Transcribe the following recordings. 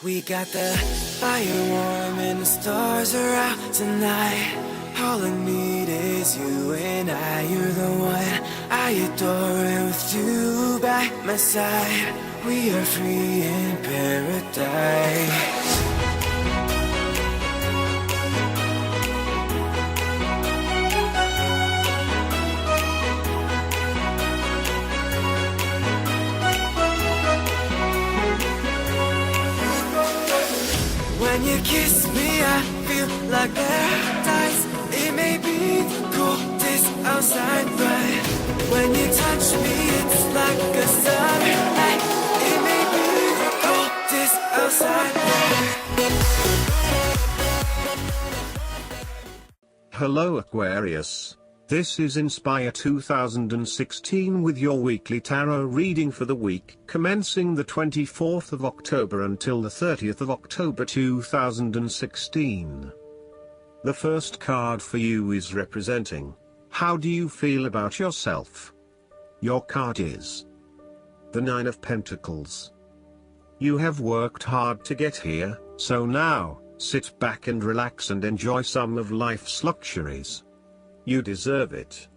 We got the fire warm and the stars are out tonight. All I need is you and I. You're the one I adore, and with you by my side, we are free in paradise. When you kiss me, I feel like paradise. It may be the coldest outside, but when you touch me, it's like a summer night. It may be the coldest outside. Hello Aquarius. This is Inspire 2016 with your weekly tarot reading for the week commencing the 24th of October until the 30th of October 2016. The first card for you is representing, how do you feel about yourself? Your card is the Nine of Pentacles. You have worked hard to get here, so now, sit back and relax and enjoy some of life's luxuries. You deserve it.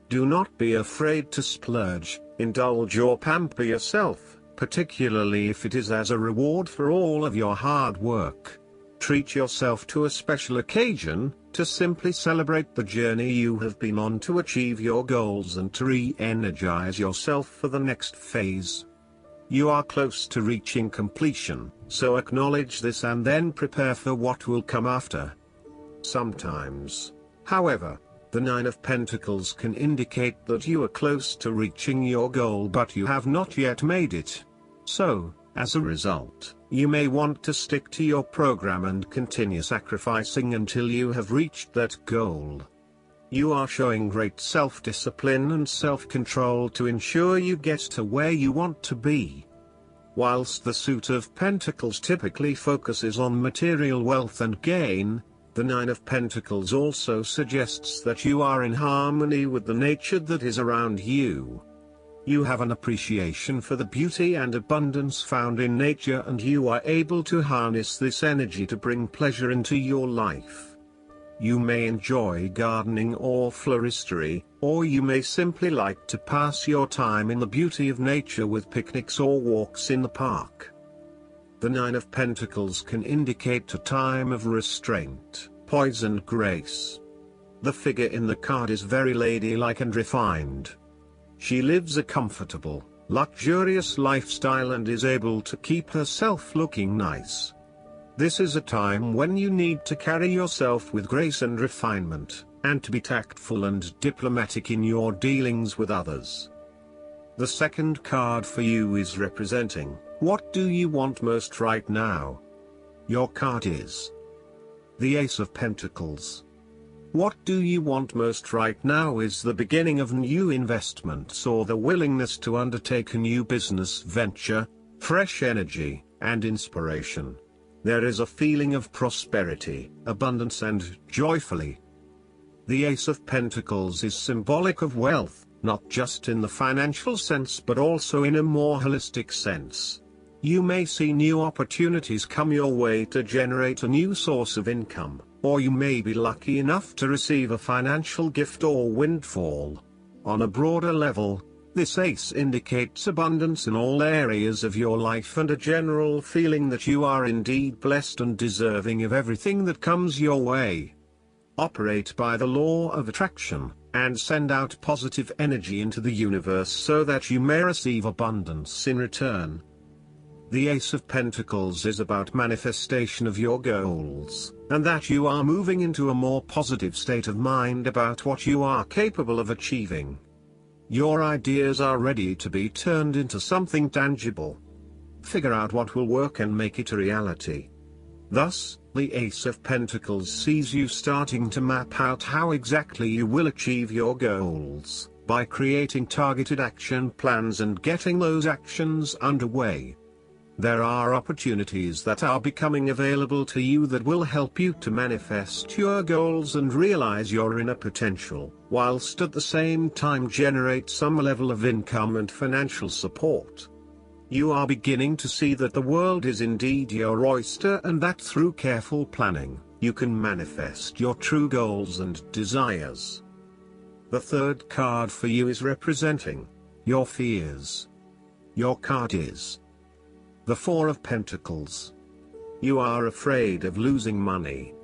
Do not be afraid to splurge, indulge or pamper yourself, particularly if it is as a reward for all of your hard work. Treat yourself to a special occasion, to simply celebrate the journey you have been on to achieve your goals and to re-energize yourself for the next phase. You are close to reaching completion, so acknowledge this and then prepare for what will come after. Sometimes, however, the Nine of Pentacles can indicate that you are close to reaching your goal but you have not yet made it. So, as a result, you may want to stick to your program and continue sacrificing until you have reached that goal. You are showing great self-discipline and self-control to ensure you get to where you want to be. Whilst the Suit of Pentacles typically focuses on material wealth and gain, the Nine of Pentacles also suggests that you are in harmony with the nature that is around you. You have an appreciation for the beauty and abundance found in nature, and you are able to harness this energy to bring pleasure into your life. You may enjoy gardening or floristery, or you may simply like to pass your time in the beauty of nature with picnics or walks in the park. The Nine of Pentacles can indicate a time of restraint, poise and grace. The figure in the card is very ladylike and refined. She lives a comfortable, luxurious lifestyle and is able to keep herself looking nice. This is a time when you need to carry yourself with grace and refinement, and to be tactful and diplomatic in your dealings with others. The second card for you is representing, what do you want most right now? Your card is the Ace of Pentacles. What do you want most right now is the beginning of new investments or the willingness to undertake a new business venture, fresh energy, and inspiration. There is a feeling of prosperity, abundance and joyfully. The Ace of Pentacles is symbolic of wealth, not just in the financial sense but also in a more holistic sense. You may see new opportunities come your way to generate a new source of income, or you may be lucky enough to receive a financial gift or windfall. On a broader level, this ace indicates abundance in all areas of your life and a general feeling that you are indeed blessed and deserving of everything that comes your way. Operate by the law of attraction, and send out positive energy into the universe so that you may receive abundance in return. The Ace of Pentacles is about manifestation of your goals, and that you are moving into a more positive state of mind about what you are capable of achieving. Your ideas are ready to be turned into something tangible. Figure out what will work and make it a reality. Thus, the Ace of Pentacles sees you starting to map out how exactly you will achieve your goals, by creating targeted action plans and getting those actions underway. There are opportunities that are becoming available to you that will help you to manifest your goals and realize your inner potential, whilst at the same time generate some level of income and financial support. You are beginning to see that the world is indeed your oyster and that through careful planning, you can manifest your true goals and desires. The third card for you is representing your fears. Your card is the Four of Pentacles. You are afraid of losing money.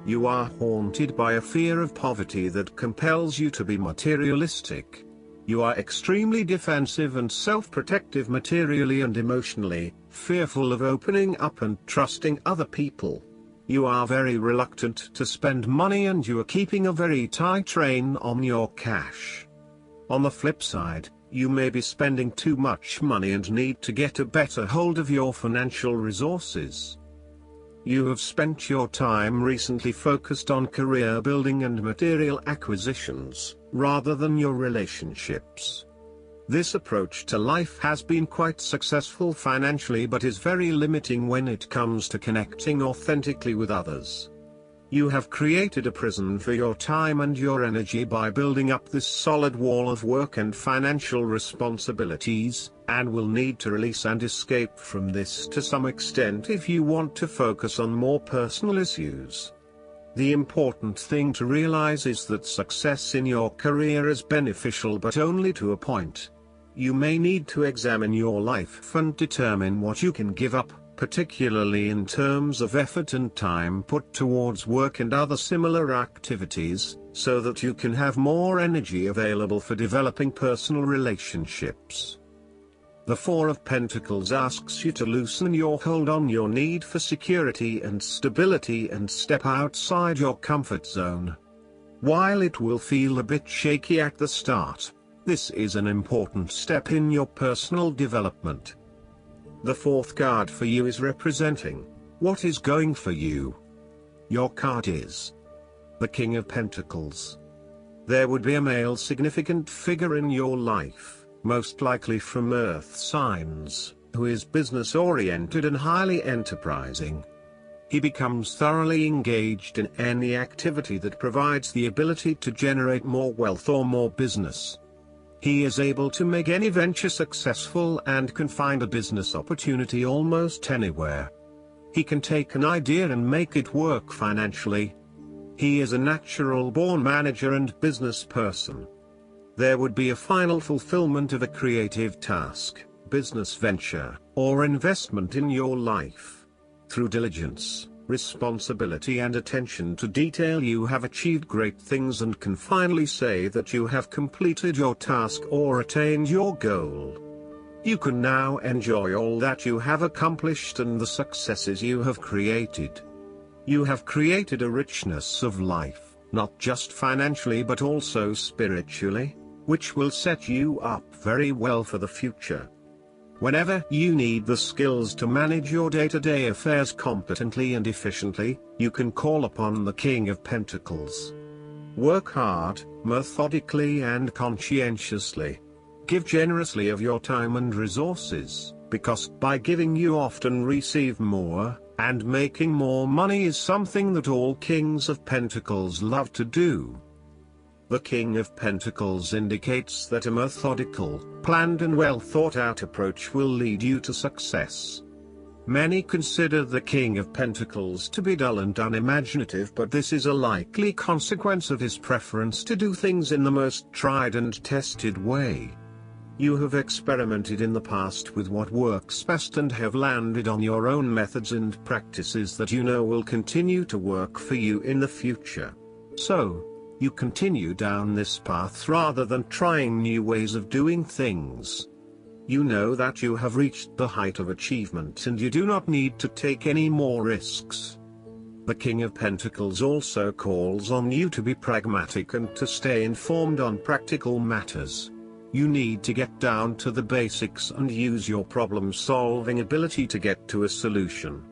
You are haunted by a fear of poverty that compels you to be materialistic. You are extremely defensive and self-protective materially and emotionally, fearful of opening up and trusting other people. You are very reluctant to spend money and you are keeping a very tight rein on your cash. On the flip side, you may be spending too much money and need to get a better hold of your financial resources. You have spent your time recently focused on career building and material acquisitions, rather than your relationships. This approach to life has been quite successful financially but is very limiting when it comes to connecting authentically with others. You have created a prison for your time and your energy by building up this solid wall of work and financial responsibilities, and will need to release and escape from this to some extent if you want to focus on more personal issues. The important thing to realize is that success in your career is beneficial but only to a point. You may need to examine your life and determine what you can give up, particularly in terms of effort and time put towards work and other similar activities, so that you can have more energy available for developing personal relationships. The Four of Pentacles asks you to loosen your hold on your need for security and stability and step outside your comfort zone. While it will feel a bit shaky at the start, this is an important step in your personal development. The fourth card for you is representing what is going for you. Your card is the King of Pentacles. There would be a male significant figure in your life, most likely from earth signs, who is business-oriented and highly enterprising. He becomes thoroughly engaged in any activity that provides the ability to generate more wealth or more business. He is able to make any venture successful and can find a business opportunity almost anywhere. He can take an idea and make it work financially. He is a natural-born manager and business person. There would be a final fulfillment of a creative task, business venture, or investment in your life. Through diligence, responsibility and attention to detail, you have achieved great things and can finally say that you have completed your task or attained your goal. You can now enjoy all that you have accomplished and the successes you have created. You have created a richness of life, not just financially but also spiritually, which will set you up very well for the future. Whenever you need the skills to manage your day-to-day affairs competently and efficiently, you can call upon the King of Pentacles. Work hard, methodically and conscientiously. Give generously of your time and resources, because by giving you often receive more, and making more money is something that all Kings of Pentacles love to do. The King of Pentacles indicates that a methodical, planned and well thought out approach will lead you to success. Many consider the King of Pentacles to be dull and unimaginative, but this is a likely consequence of his preference to do things in the most tried and tested way. You have experimented in the past with what works best and have landed on your own methods and practices that you know will continue to work for you in the future. So, you continue down this path rather than trying new ways of doing things. You know that you have reached the height of achievement and you do not need to take any more risks. The King of Pentacles also calls on you to be pragmatic and to stay informed on practical matters. You need to get down to the basics and use your problem-solving ability to get to a solution.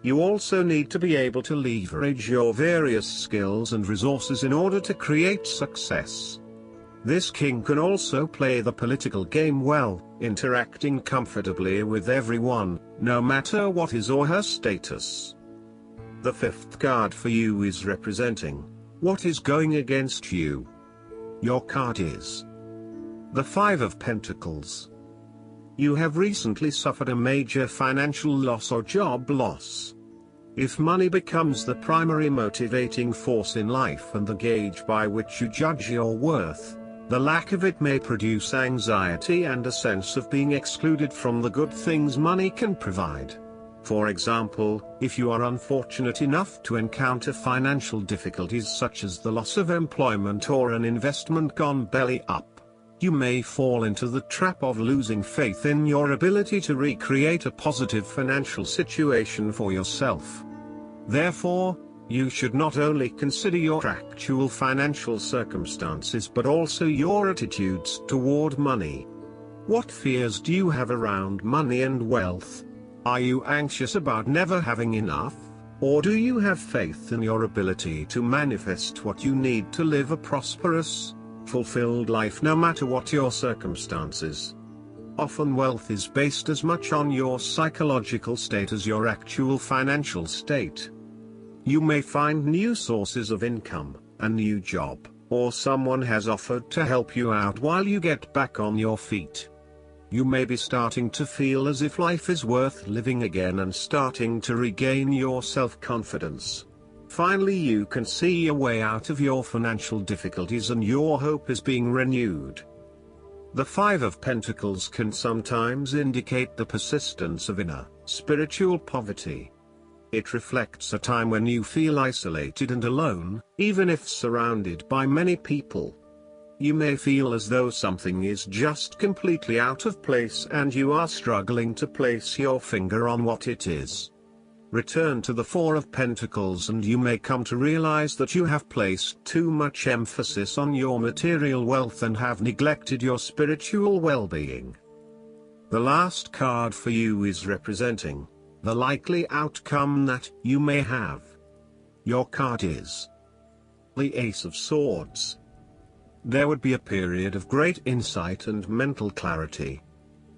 You also need to be able to leverage your various skills and resources in order to create success. This king can also play the political game well, interacting comfortably with everyone, no matter what his or her status. The fifth card for you is representing what is going against you. Your card is the Five of Pentacles. You have recently suffered a major financial loss or job loss. If money becomes the primary motivating force in life and the gauge by which you judge your worth, the lack of it may produce anxiety and a sense of being excluded from the good things money can provide. For example, if you are unfortunate enough to encounter financial difficulties such as the loss of employment or an investment gone belly up, you may fall into the trap of losing faith in your ability to recreate a positive financial situation for yourself. Therefore, you should not only consider your actual financial circumstances but also your attitudes toward money. What fears do you have around money and wealth? Are you anxious about never having enough, or do you have faith in your ability to manifest what you need to live a prosperous, fulfilled life no matter what your circumstances? Often wealth is based as much on your psychological state as your actual financial state. You may find new sources of income, a new job, or someone has offered to help you out while you get back on your feet. You may be starting to feel as if life is worth living again and starting to regain your self-confidence. Finally, you can see a way out of your financial difficulties and your hope is being renewed. The Five of Pentacles can sometimes indicate the persistence of inner, spiritual poverty. It reflects a time when you feel isolated and alone, even if surrounded by many people. You may feel as though something is just completely out of place and you are struggling to place your finger on what it is. Return to the Four of Pentacles and you may come to realize that you have placed too much emphasis on your material wealth and have neglected your spiritual well-being. The last card for you is representing the likely outcome that you may have. Your card is the Ace of Swords. There would be a period of great insight and mental clarity.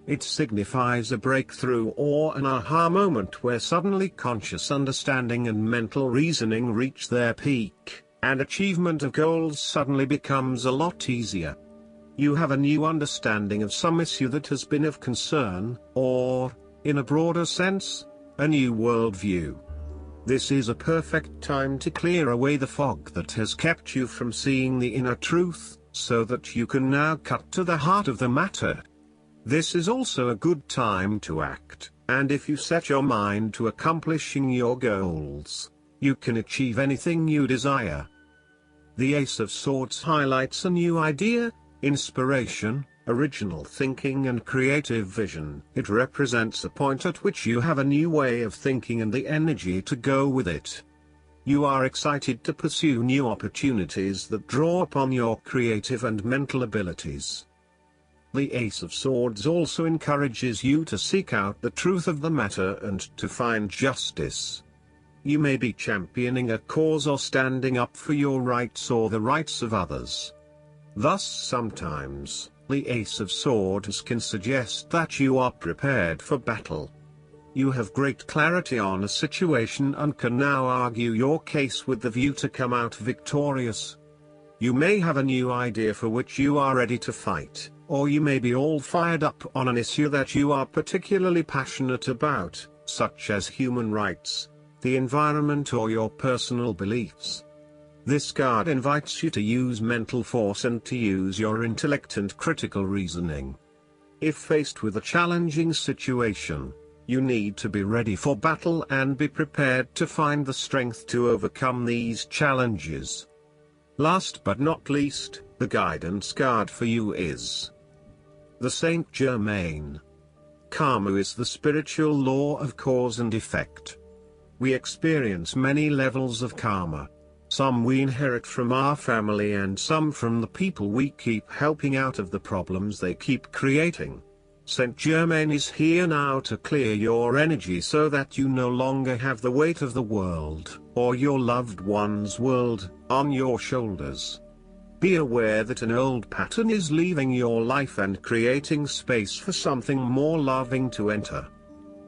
It signifies a breakthrough or an aha moment where suddenly conscious understanding and mental reasoning reach their peak, and achievement of goals suddenly becomes a lot easier. You have a new understanding of some issue that has been of concern, or, in a broader sense, a new worldview. This is a perfect time to clear away the fog that has kept you from seeing the inner truth, so that you can now cut to the heart of the matter. This is also a good time to act, and if you set your mind to accomplishing your goals, you can achieve anything you desire. The Ace of Swords highlights a new idea, inspiration, original thinking and creative vision. It represents a point at which you have a new way of thinking and the energy to go with it. You are excited to pursue new opportunities that draw upon your creative and mental abilities. The Ace of Swords also encourages you to seek out the truth of the matter and to find justice. You may be championing a cause or standing up for your rights or the rights of others. Thus sometimes, the Ace of Swords can suggest that you are prepared for battle. You have great clarity on a situation and can now argue your case with the view to come out victorious. You may have a new idea for which you are ready to fight, or you may be all fired up on an issue that you are particularly passionate about, such as human rights, the environment or your personal beliefs. This card invites you to use mental force and to use your intellect and critical reasoning. If faced with a challenging situation, you need to be ready for battle and be prepared to find the strength to overcome these challenges. Last but not least, the guidance card for you is the Saint Germain. Karma is the spiritual law of cause and effect. We experience many levels of karma. Some we inherit from our family and some from the people we keep helping out of the problems they keep creating. Saint Germain is here now to clear your energy so that you no longer have the weight of the world, or your loved one's world, on your shoulders. Be aware that an old pattern is leaving your life and creating space for something more loving to enter.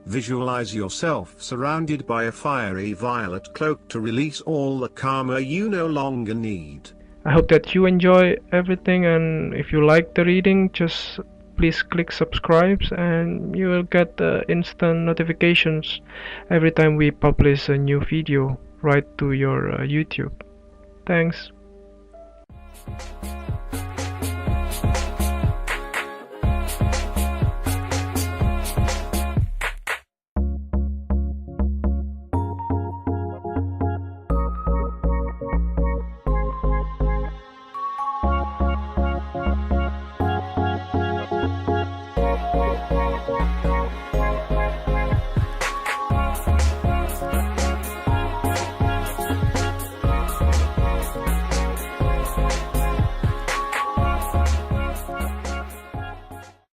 Visualize yourself surrounded by a fiery violet cloak to release all the karma you no longer need. I hope that you enjoy everything, and if you like the reading, just please click subscribe and you will get instant notifications every time we publish a new video right to your YouTube. Thanks.